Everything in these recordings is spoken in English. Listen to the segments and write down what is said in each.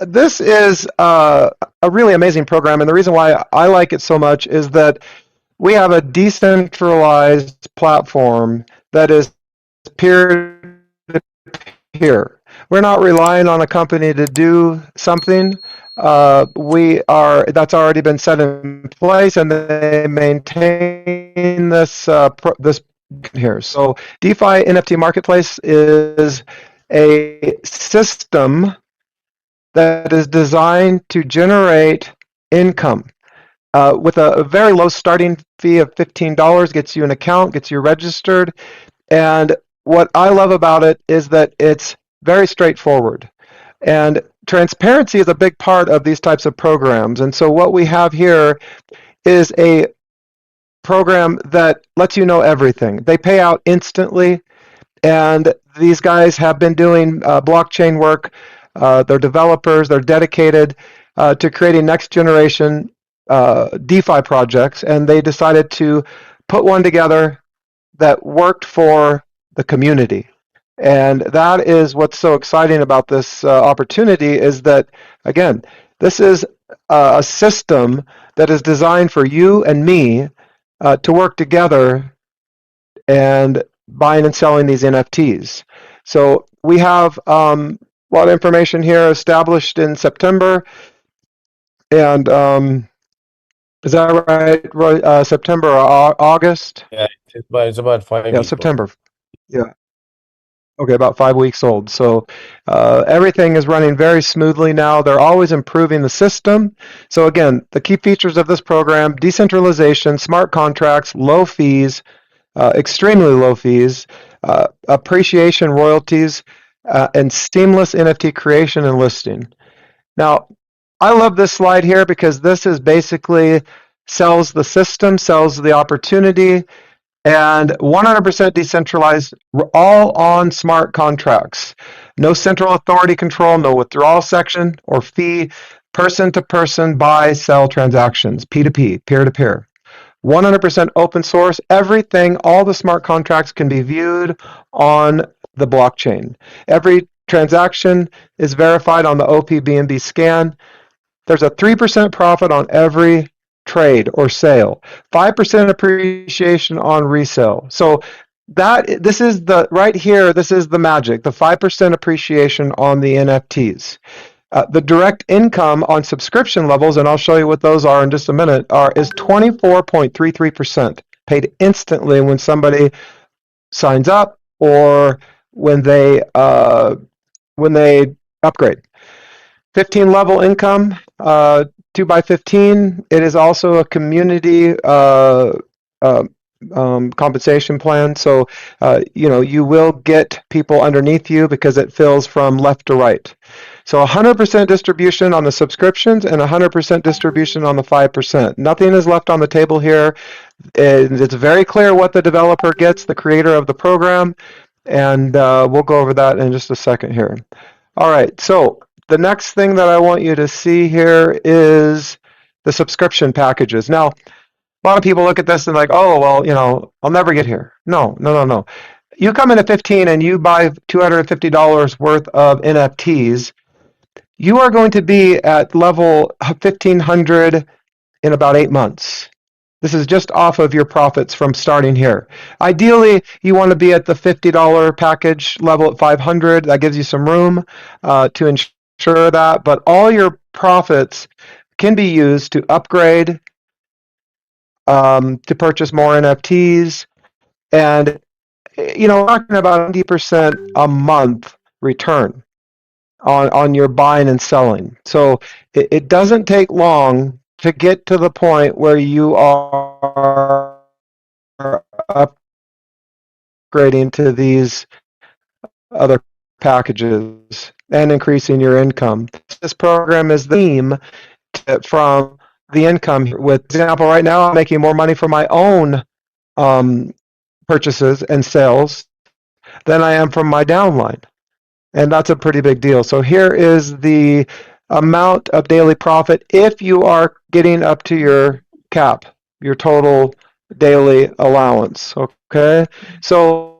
this is a really amazing program, and the reason why I like it so much is that we have a decentralized platform that is peer here. We're not relying on a company to do something. That's already been set in place, and they maintain this here. So DeFi NFT Marketplace is a system that is designed to generate income. With a very low starting fee of $15, gets you an account, gets you registered, and what I love about it is that it's very straightforward. And transparency is a big part of these types of programs. And so what we have here is a program that lets you know everything. They pay out instantly, and these guys have been doing blockchain work. They're developers. They're dedicated to creating next generation DeFi projects, and they decided to put one together that worked for the community. And that is what's so exciting about this opportunity is that, again, this is a system that is designed for you and me to work together and buying and selling these NFTs. So we have a lot of information here established in September. And is that right, Roy? September or August? Yeah, it's about 5 Yeah, weeks. September. Yeah. Okay, about 5 weeks old. So everything is running very smoothly now. They're always improving the system. So again, the key features of this program: decentralization, smart contracts, low fees, extremely low fees, appreciation royalties, and seamless NFT creation and listing. Now, I love this slide here because this is basically sells the system, sells the opportunity, and 100% decentralized, all on smart contracts. No central authority control, no withdrawal section or fee, person-to-person buy-sell transactions, P2P, peer-to-peer. 100% open source. Everything, all the smart contracts can be viewed on the blockchain. Every transaction is verified on the OP/BNB scan. There's a 3% profit on every trade or sale, 5% appreciation on resale. So this is the right here. This is the magic, the 5% appreciation on the NFTs. The direct income on subscription levels, and I'll show you what those are in just a minute, is 24.33% paid instantly when somebody signs up or when they upgrade. 15 level income, 2 by 15. It is also a community compensation plan. So, you will get people underneath you because it fills from left to right. So 100% distribution on the subscriptions and 100% distribution on the 5%. Nothing is left on the table here. It's very clear what the developer gets, the creator of the program, and we'll go over that in just a second here. All right, so the next thing that I want you to see here is the subscription packages. Now, a lot of people look at this and like, oh, well, I'll never get here. No. You come in at 15 and you buy $250 worth of NFTs, you are going to be at level 1500 in about 8 months. This is just off of your profits from starting here. Ideally, you want to be at the $50 package level at 500. That gives you some room to ensure that. But all your profits can be used to upgrade, to purchase more NFTs, and we're talking about 90% a month return on your buying and selling. So it doesn't take long to get to the point where you are upgrading to these other packages and increasing your income. This program is the theme from the income. With example, right now I'm making more money from my own purchases and sales than I am from my downline. And that's a pretty big deal. So here is the amount of daily profit if you are getting up to your cap, your total daily allowance. Okay, so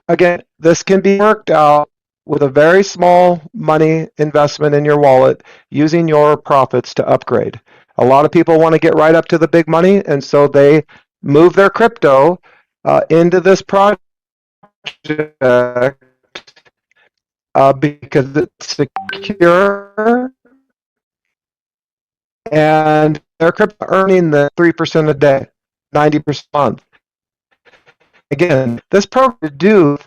again, this can be worked out with a very small money investment in your wallet using your profits to upgrade. A lot of people want to get right up to the big money, and so they move their crypto into this project because it's secure and they're crypto earning the 3% a day, 90% a month. Again, this program is due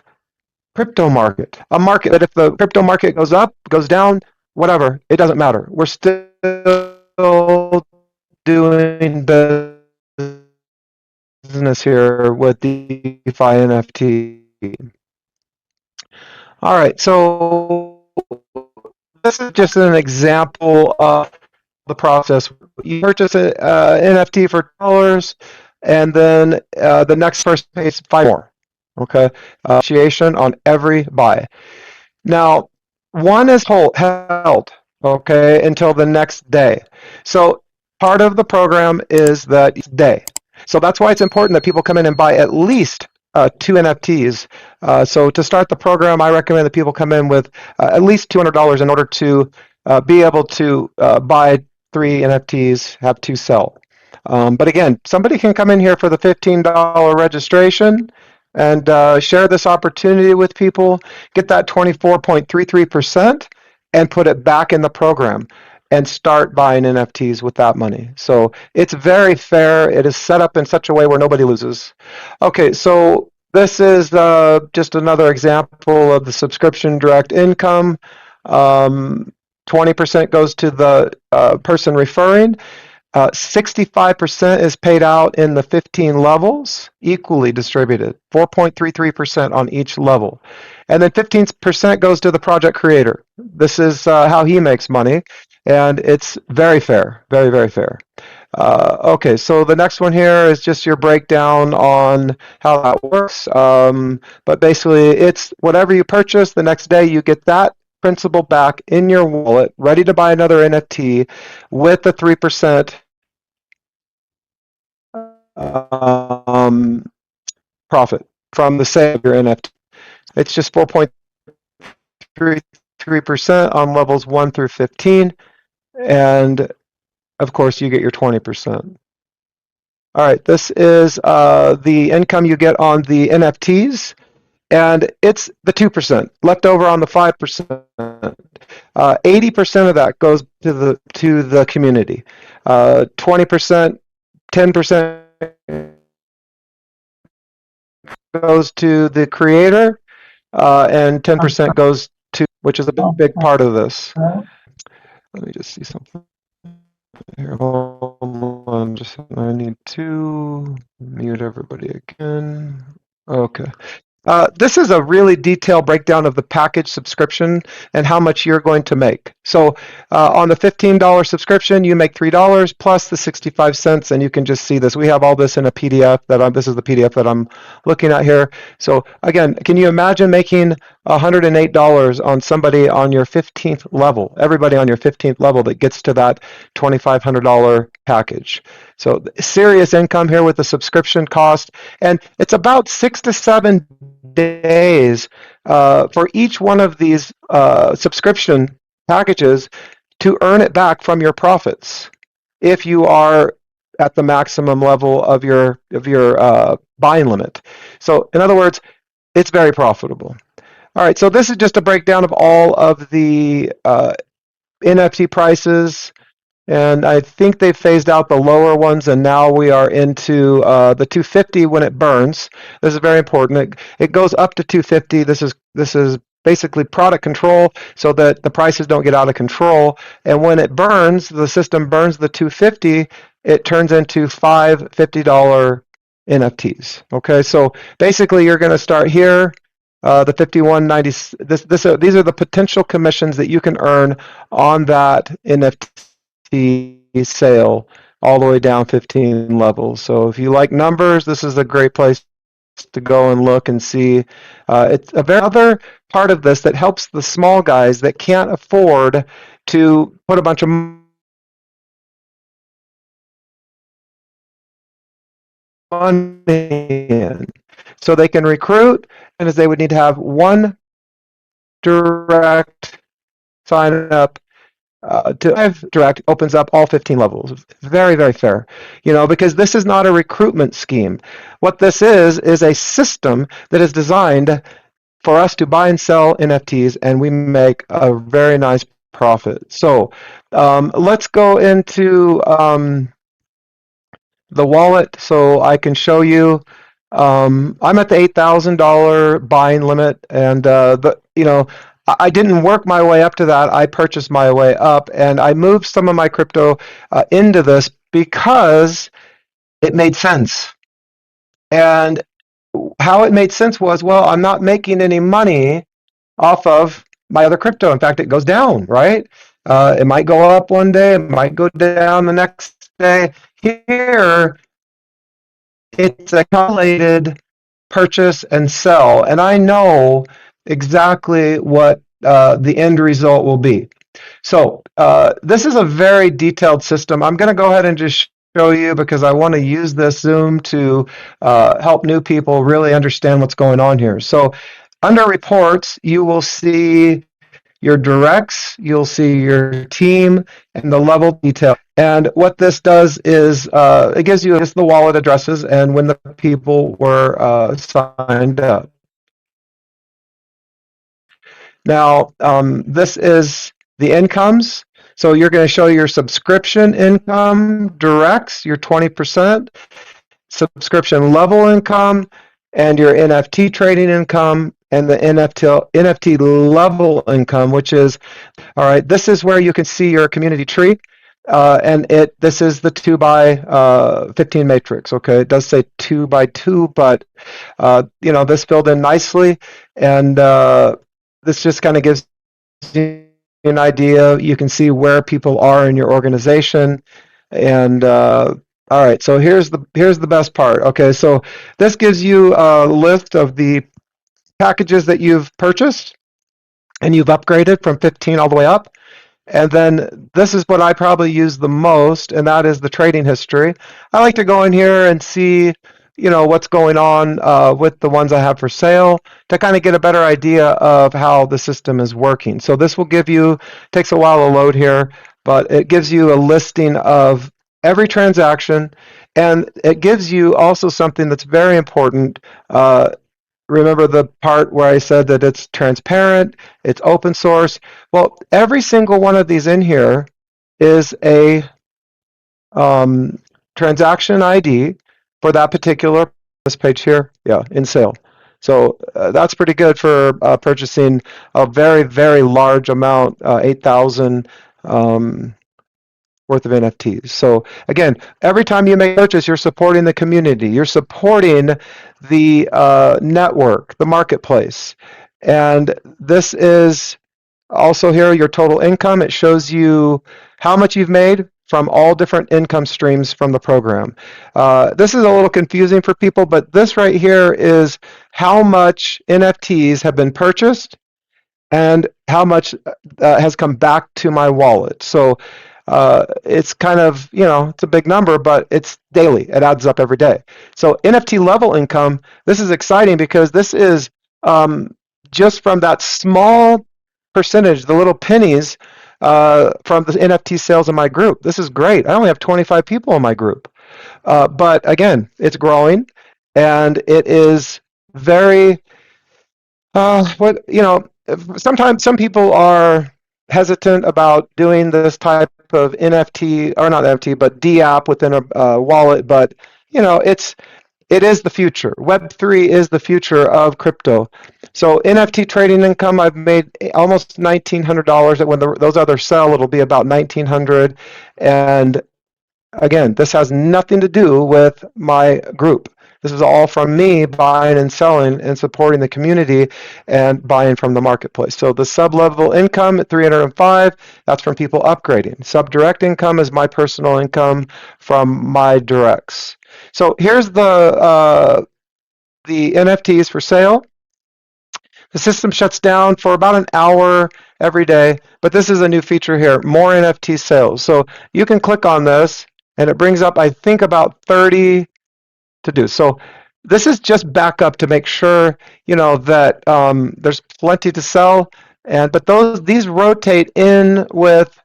crypto market, a market that if the crypto market goes up, goes down, whatever, it doesn't matter. We're still doing business here with DeFi NFT. All right, so this is just an example of the process. You purchase an NFT for $2, and then the next person pays 5 more. Okay, appreciation on every buy. Now, one is held, okay, until the next day. So part of the program is that day. So that's why it's important that people come in and buy at least 2 NFTs. So to start the program, I recommend that people come in with at least $200 in order to be able to buy 3 NFTs, have 2 sell. But again, somebody can come in here for the $15 registration and share this opportunity with people, get that 24.33% and put it back in the program and start buying NFTs with that money. So it's very fair. It is set up in such a way where nobody loses. Okay, so this is just another example of the subscription direct income. 20% goes to the person referring. 65% is paid out in the 15 levels, equally distributed, 4.33% on each level. And then 15% goes to the project creator. This is how he makes money, and it's very fair, very, very fair. Okay, so the next one here is just your breakdown on how that works. But basically, it's whatever you purchase, the next day you get that principal back in your wallet, ready to buy another NFT with the 3% profit from the sale of your NFT. It's just 4.33% on levels 1 through 15, and of course you get your 20%. All right, this is the income you get on the NFTs, and it's the 2% left over on the 5%. 80% of that goes to the community. 20%, 10% goes to the creator, and 10% goes to, which is a big part of this. Let me just see something here. Hold on, I need to mute everybody again. Okay. This is a really detailed breakdown of the package subscription and how much you're going to make. So on the $15 subscription, you make $3 plus the 65 cents, and you can just see this. We have all this in a PDF this is the PDF that I'm looking at here. So again, can you imagine making $108 on somebody on your 15th level, everybody on your 15th level that gets to that $2,500 package? So serious income here with the subscription cost, and it's about 6 to 7 days for each one of these subscription packages to earn it back from your profits if you are at the maximum level of your buying limit. So in other words, it's very profitable. All right, so this is just a breakdown of all of the NFT prices. And I think they phased out the lower ones, and now we are into the 250 when it burns. This is very important. It goes up to 250. This is basically product control so that the prices don't get out of control. And when it burns, the system burns the 250, it turns into 5 $50 NFTs. Okay, so basically you're going to start here. The 51.90. These are the potential commissions that you can earn on that NFT sale all the way down 15 levels. So if you like numbers, this is a great place to go and look and see. It's a very other part of this that helps the small guys that can't afford to put a bunch of money in. So they can recruit, and as they would need to have one direct sign up to Live Direct opens up all 15 levels. Very, very fair. Because this is not a recruitment scheme. What this is a system that is designed for us to buy and sell NFTs, and we make a very nice profit. So let's go into the wallet so I can show you. I'm at the $8,000 buying limit, and I didn't work my way up to that. I purchased my way up, and I moved some of my crypto into this because it made sense. And how it made sense was, well, I'm not making any money off of my other crypto. In fact, it goes down, right? It might go up one day, it might go down the next day. Here, it's a calculated purchase and sell, and I know exactly what the end result will be. So this is a very detailed system. I'm going to go ahead and just show you because I want to use this Zoom to help new people really understand what's going on here. So under reports, you will see your directs, you'll see your team, and the level detail. And what this does is it gives you just the wallet addresses and when the people were signed up. Now, this is the incomes. So you're going to show your subscription income, directs, your 20%, subscription level income, and your NFT trading income, and the NFT level income, which is, all right, this is where you can see your community tree. And this is the 2x15 matrix. Okay, it does say 2x2, but this filled in nicely, and this just kind of gives you an idea. You can see where people are in your organization, and all right. So here's the best part. Okay, so this gives you a list of the packages that you've purchased and you've upgraded from 15 all the way up. And then this is what I probably use the most, and that is the trading history. I like to go in here and see, what's going on with the ones I have for sale to kind of get a better idea of how the system is working. So this will give you, takes a while to load here, but it gives you a listing of every transaction, and it gives you also something that's very important. Remember the part where I said that it's transparent, it's open source? Well, every single one of these in here is a transaction ID for that particular, this page here, yeah, in sale. So that's pretty good for purchasing a very, very large amount, 8,000 worth of NFTs. So again, every time you make a purchase, you're supporting the community. You're supporting the network, the marketplace. And this is also here your total income. It shows you how much you've made from all different income streams from the program. This is a little confusing for people, but this right here is how much NFTs have been purchased and how much has come back to my wallet. So it's kind of, it's a big number, but it's daily. It adds up every day. So NFT level income, this is exciting because this is just from that small percentage, the little pennies from the NFT sales in my group. This is great. I only have 25 people in my group. But again, it's growing, and it is very, sometimes some people are hesitant about doing this type of NFT, or not NFT, but DApp within a wallet. But it is the future. Web3 is the future of crypto. So NFT trading income, I've made almost $1,900. When those others sell, it'll be about $1,900. And again, this has nothing to do with my group. This is all from me buying and selling and supporting the community and buying from the marketplace. So the sub-level income at 305, that's from people upgrading. Sub-direct income is my personal income from my directs. So here's the NFTs for sale. The system shuts down for about an hour every day, but this is a new feature here, more NFT sales. So you can click on this, and it brings up, I think, about 30 to do. So this is just backup to make sure, that there's plenty to sell. But these rotate in with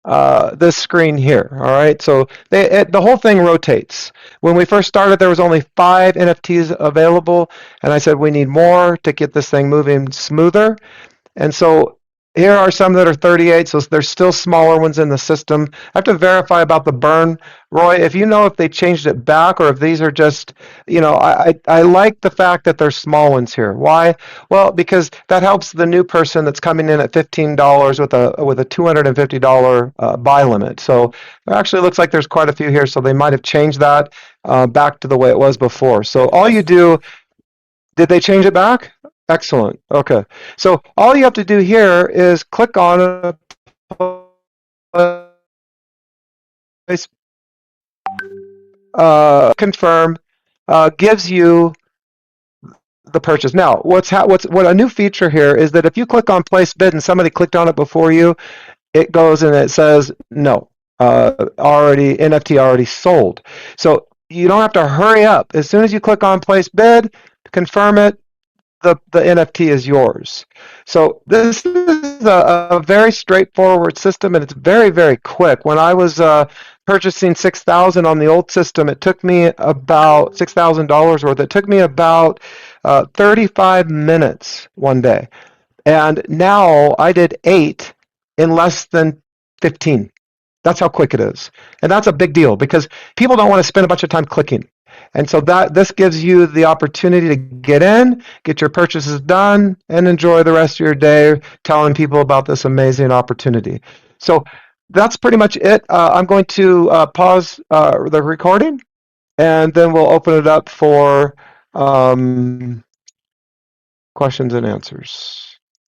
this screen here. All right, so the whole thing rotates. When we first started, there was only 5 NFTs available, and I said we need more to get this thing moving smoother. And so here are some that are 38, so there's still smaller ones in the system. I have to verify about the burn. Roy, if you know if they changed it back or if these are just, I like the fact that there's small ones here. Why? Well, because that helps the new person that's coming in at $15 with a $250 buy limit. So it actually looks like there's quite a few here, so they might have changed that back to the way it was before. So all you do, did they change it back? Excellent. Okay. So all you have to do here is click on a place, confirm, gives you the purchase. Now, what a new feature here is that if you click on place bid and somebody clicked on it before you, it goes and it says no, NFT already sold. So you don't have to hurry up. As soon as you click on place bid, confirm it, the NFT is yours. So this is a very straightforward system, and it's very, very quick. When I was purchasing 6,000 on the old system, it took me about $6,000 worth. It took me about 35 minutes one day. And now I did 8 in less than 15. That's how quick it is. And that's a big deal because people don't want to spend a bunch of time clicking. And so this gives you the opportunity to get in, get your purchases done, and enjoy the rest of your day telling people about this amazing opportunity. So that's pretty much it. I'm going to pause the recording, and then we'll open it up for questions and answers.